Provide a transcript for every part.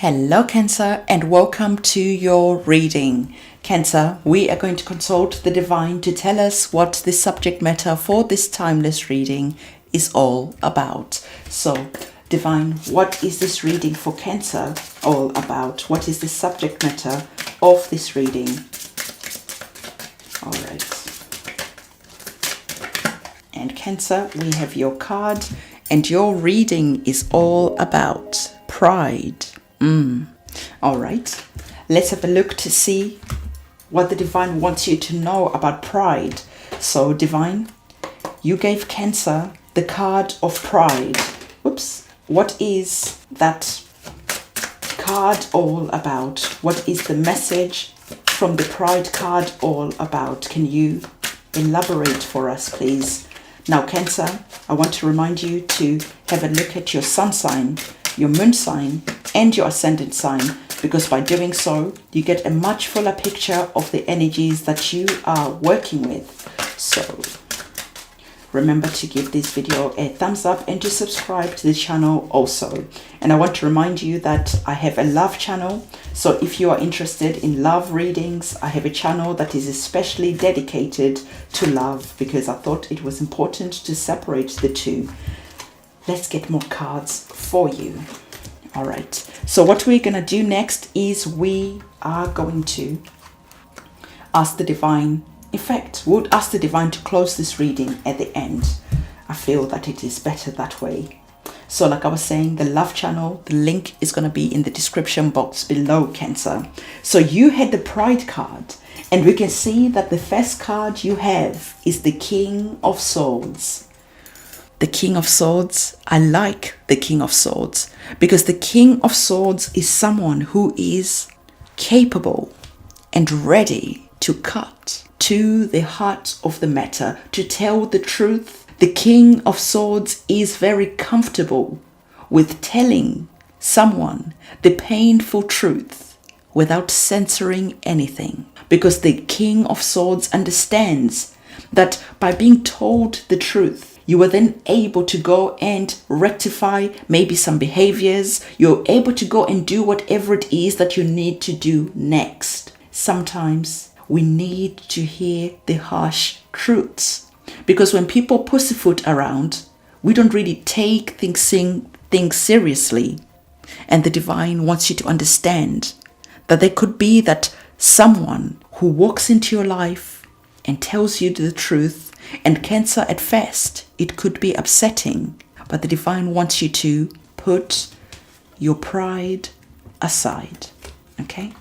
Hello Cancer, and welcome to your reading. Cancer, we are going to consult the divine to tell us what the subject matter for this timeless reading is all about. So divine, what is this reading for Cancer all about? What is the subject matter of this reading? All right. And Cancer, we have your card, and your reading is all about pride. All right, let's have a look to see what the divine wants you to know about pride. So divine, you gave Cancer the card of pride. Whoops. What is that card all about? What is the message from the pride card all about? Can you elaborate for us, please? Now Cancer, I want to remind you to have a look at your sun sign, your moon sign, and your ascendant sign, because by doing so you get a much fuller picture of the energies that you are working with. So remember to give this video a thumbs up and to subscribe to the channel also. And I want to remind you that I have a love channel, so if you are interested in love readings, I have a channel that is especially dedicated to love, because I thought it was important to separate the two. Let's get more cards for you. All right, so what we're going to do next is we are going to ask the divine. In fact, we'll ask the divine to close this reading at the end. I feel that it is better that way. So like I was saying, the love channel, the link is going to be in the description box below, Cancer. So you had the pride card, and we can see that the first card you have is the King of Swords. The King of Swords, I like the King of Swords, because the King of Swords is someone who is capable and ready to cut to the heart of the matter, to tell the truth. The King of Swords is very comfortable with telling someone the painful truth without censoring anything, because the King of Swords understands that by being told the truth, you are then able to go and rectify maybe some behaviors. You're able to go and do whatever it is that you need to do next. Sometimes we need to hear the harsh truths, because when people pussyfoot around, we don't really take things seriously. And the divine wants you to understand that there could be that someone who walks into your life and tells you the truth. And Cancer, at first, it could be upsetting, but the divine wants you to put your pride aside, okay?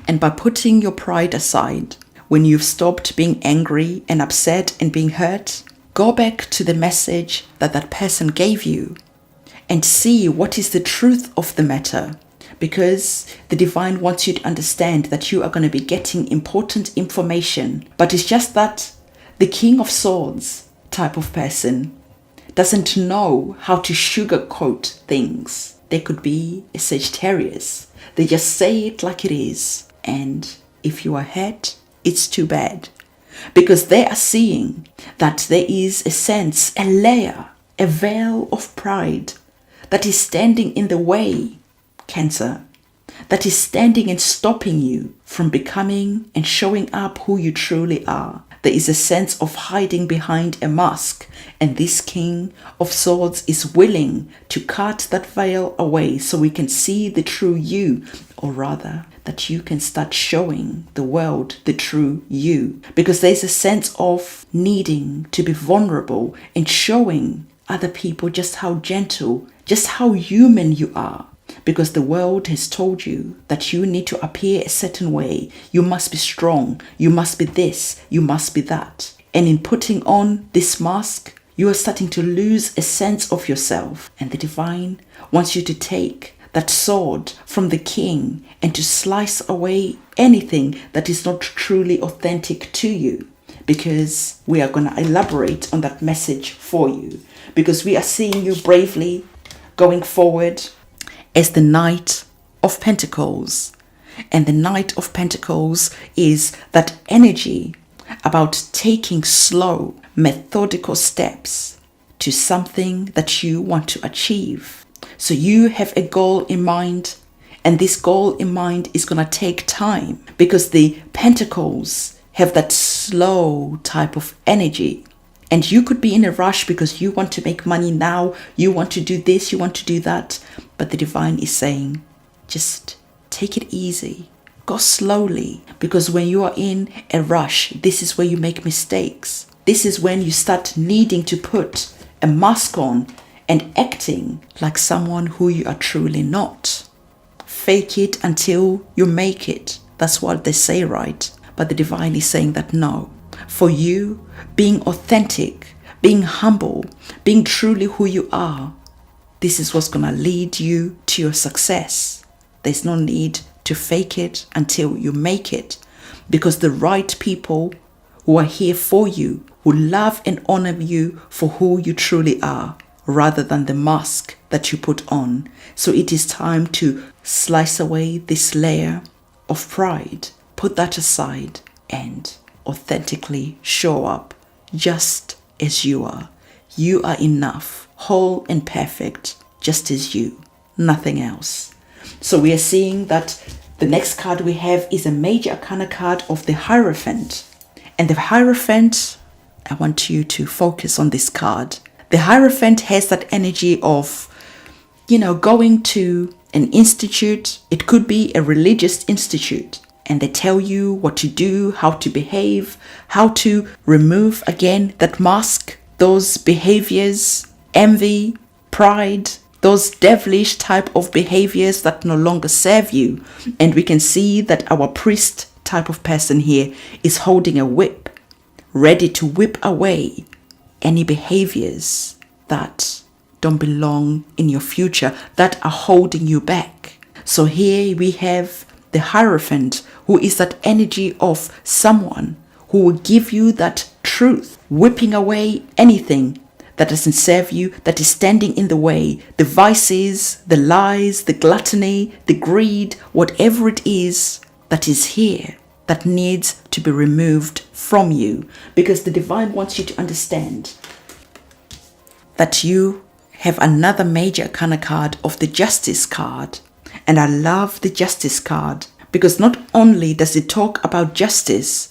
And by putting your pride aside, when you've stopped being angry and upset and being hurt, go back to the message that that person gave you and see what is the truth of the matter, because the divine wants you to understand that you are going to be getting important information. But it's just that the King of Swords type of person doesn't know how to sugarcoat things. They could be a Sagittarius. They just say it like it is. And if you are hurt, it's too bad. Because they are seeing that there is a sense, a layer, a veil of pride that is standing in the way, Cancer, that is standing and stopping you from becoming and showing up who you truly are. There is a sense of hiding behind a mask, and this King of Swords is willing to cut that veil away so we can see the true you, or rather that you can start showing the world the true you, because there's a sense of needing to be vulnerable and showing other people just how gentle, just how human you are. Because the world has told you that you need to appear a certain way. You must be strong. You must be this. You must be that. And in putting on this mask, you are starting to lose a sense of yourself. And the divine wants you to take that sword from the king and to slice away anything that is not truly authentic to you. Because we are going to elaborate on that message for you. Because we are seeing you bravely going forward as the Knight of Pentacles. And the Knight of Pentacles is that energy about taking slow, methodical steps to something that you want to achieve. So you have a goal in mind, And this goal in mind is going to take time, because the Pentacles have that slow type of energy. And you could be in a rush because you want to make money now, you want to do this, you want to do that. But the Divine is saying, just take it easy. Go slowly, because when you are in a rush, this is where you make mistakes. This is when you start needing to put a mask on and acting like someone who you are truly not. Fake it until you make it. That's what they say, right? But the Divine is saying that no. For you, being authentic, being humble, being truly who you are, this is what's going to lead you to your success. There's no need to fake it until you make it, because the right people who are here for you will love and honor you for who you truly are, rather than the mask that you put on. So it is time to slice away this layer of pride, put that aside, and authentically show up just as you are. You are enough, whole and perfect, just as you, nothing else. So we are seeing that the next card we have is a major arcana card of the Hierophant. And the Hierophant, I want you to focus on this card. The Hierophant has that energy of, going to an institute. It could be a religious institute. And they tell you what to do, how to behave, how to remove, again, that mask, those behaviors, envy, pride, those devilish type of behaviors that no longer serve you. And we can see that our priest type of person here is holding a whip, ready to whip away any behaviors that don't belong in your future, that are holding you back. So here we have the Hierophant, who is that energy of someone who will give you that truth, whipping away anything that doesn't serve you, that is standing in the way, the vices, the lies, the gluttony, the greed, whatever it is that is here, that needs to be removed from you. Because the Divine wants you to understand that you have another major arcana card of the Justice card. And I love the Justice card, because not only does it talk about justice,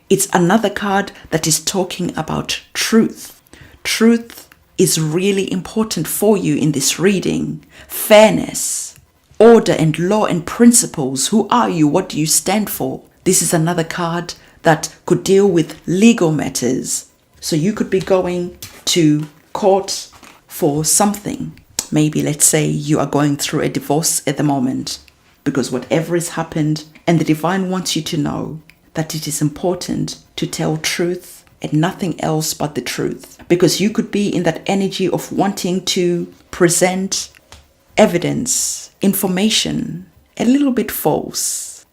it's another card that is talking about truth. Truth is really important for you in this reading. Fairness, order and law and principles. Who are you? What do you stand for? This is another card that could deal with legal matters. So you could be going to court for something. Maybe let's say you are going through a divorce at the moment, because whatever has happened, and the Divine wants you to know that it is important to tell truth and nothing else but the truth. Because you could be in that energy of wanting to present evidence, information, a little bit false,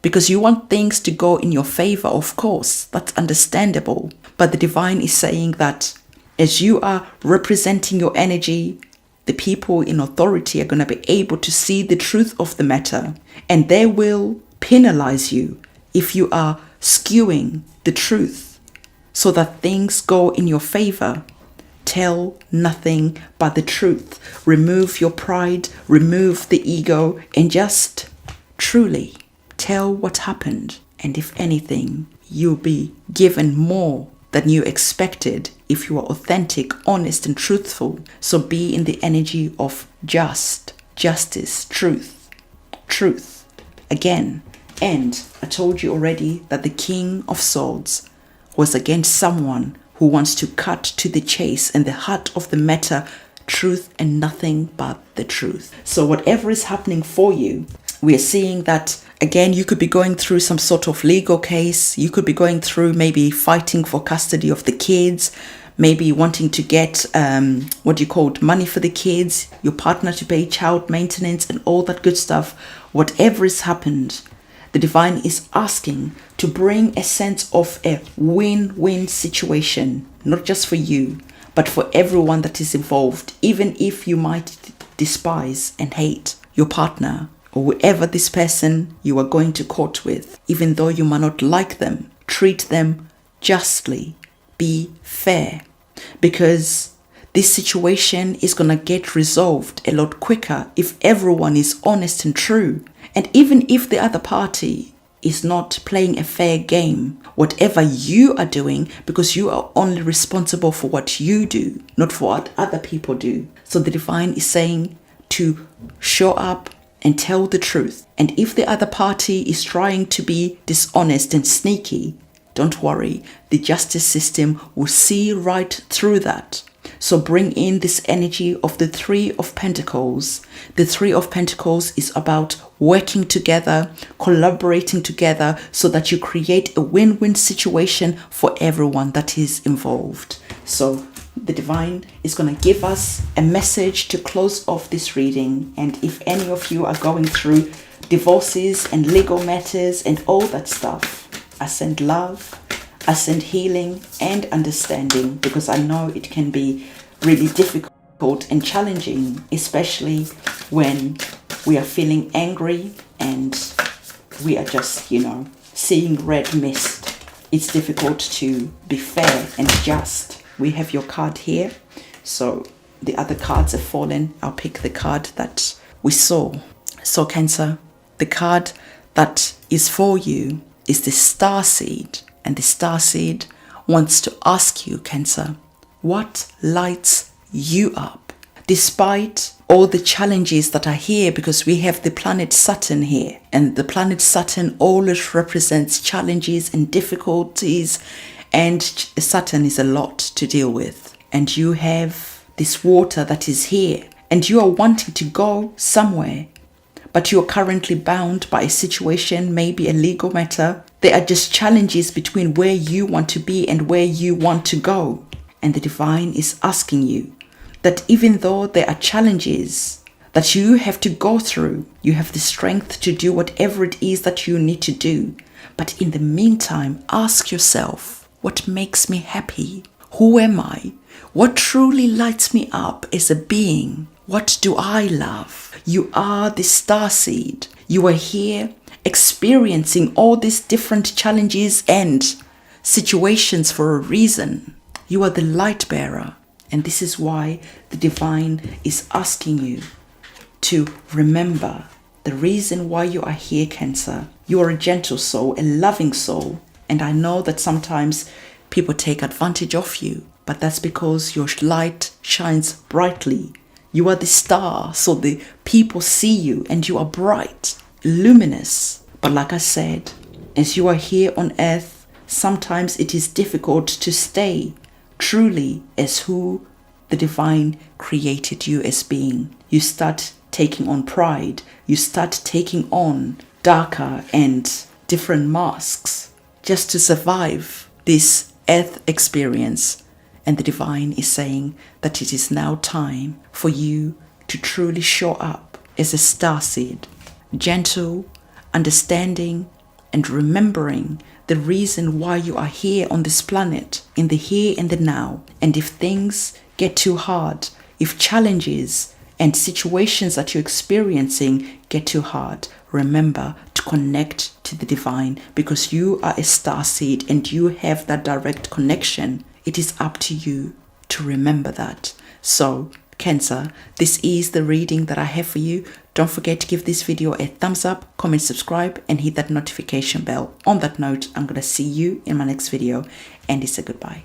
because you want things to go in your favor. Of course, that's understandable. But the Divine is saying that as you are representing your energy, the people in authority are going to be able to see the truth of the matter, and they will penalize you if you are skewing the truth so that things go in your favor. Tell nothing but the truth. Remove your pride, remove the ego, and just truly tell what happened. And if anything, you'll be given more than you expected if you are authentic, honest, and truthful. So be in the energy of justice, truth. Again, and I told you already that the King of Swords was against someone who wants to cut to the chase and the heart of the matter, truth and nothing but the truth. So whatever is happening for you, we are seeing that, again, you could be going through some sort of legal case. You could be going through maybe fighting for custody of the kids, maybe wanting to get money for the kids, your partner to pay child maintenance and all that good stuff. Whatever has happened, the Divine is asking to bring a sense of a win-win situation, not just for you, but for everyone that is involved. Even if you might despise and hate your partner or whoever this person you are going to court with, even though you might not like them, treat them justly, be fair. Because this situation is going to get resolved a lot quicker if everyone is honest and true. And even if the other party is not playing a fair game, whatever you are doing, because you are only responsible for what you do, not for what other people do. So the divine is saying to show up and tell the truth. And if the other party is trying to be dishonest and sneaky, don't worry, the justice system will see right through that. So bring in this energy of the Three of Pentacles. The Three of Pentacles is about working together, collaborating together so that you create a win-win situation for everyone that is involved. So the divine is going to give us a message to close off this reading. And if any of you are going through divorces and legal matters and all that stuff, I send love, I send healing and understanding, because I know it can be really difficult and challenging, especially when we are feeling angry and we are just, seeing red mist. It's difficult to be fair and just. We have your card here. So the other cards have fallen. I'll pick the card that we saw. So Cancer, the card that is for you is the starseed. And the starseed wants to ask you, Cancer, what lights you up? Despite all the challenges that are here, because we have the planet Saturn here. And the planet Saturn always represents challenges and difficulties. And Saturn is a lot to deal with. And you have this water that is here. And you are wanting to go somewhere, but you're currently bound by a situation, maybe a legal matter. There are just challenges between where you want to be and where you want to go. And the divine is asking you that even though there are challenges that you have to go through, you have the strength to do whatever it is that you need to do. But in the meantime, ask yourself, what makes me happy? Who am I? What truly lights me up as a being? What do I love? You are the starseed. You are here experiencing all these different challenges and situations for a reason. You are the light bearer. And this is why the divine is asking you to remember the reason why you are here, Cancer. You are a gentle soul, a loving soul. And I know that sometimes people take advantage of you, but that's because your light shines brightly. You are the star, so the people see you and you are bright, luminous. But like I said, as you are here on earth, sometimes it is difficult to stay truly as who the divine created you as being. You start taking on pride. You start taking on darker and different masks just to survive this earth experience. And the divine is saying that it is now time for you to truly show up as a starseed, gentle, understanding, and remembering the reason why you are here on this planet, in the here and the now. And if things get too hard, if challenges and situations that you're experiencing get too hard, remember to connect to the divine, because you are a starseed and you have that direct connection. It is up to you to remember that. So, Cancer, this is the reading that I have for you. Don't forget to give this video a thumbs up, comment, subscribe, and hit that notification bell. On that note, I'm going to see you in my next video, and it's a goodbye.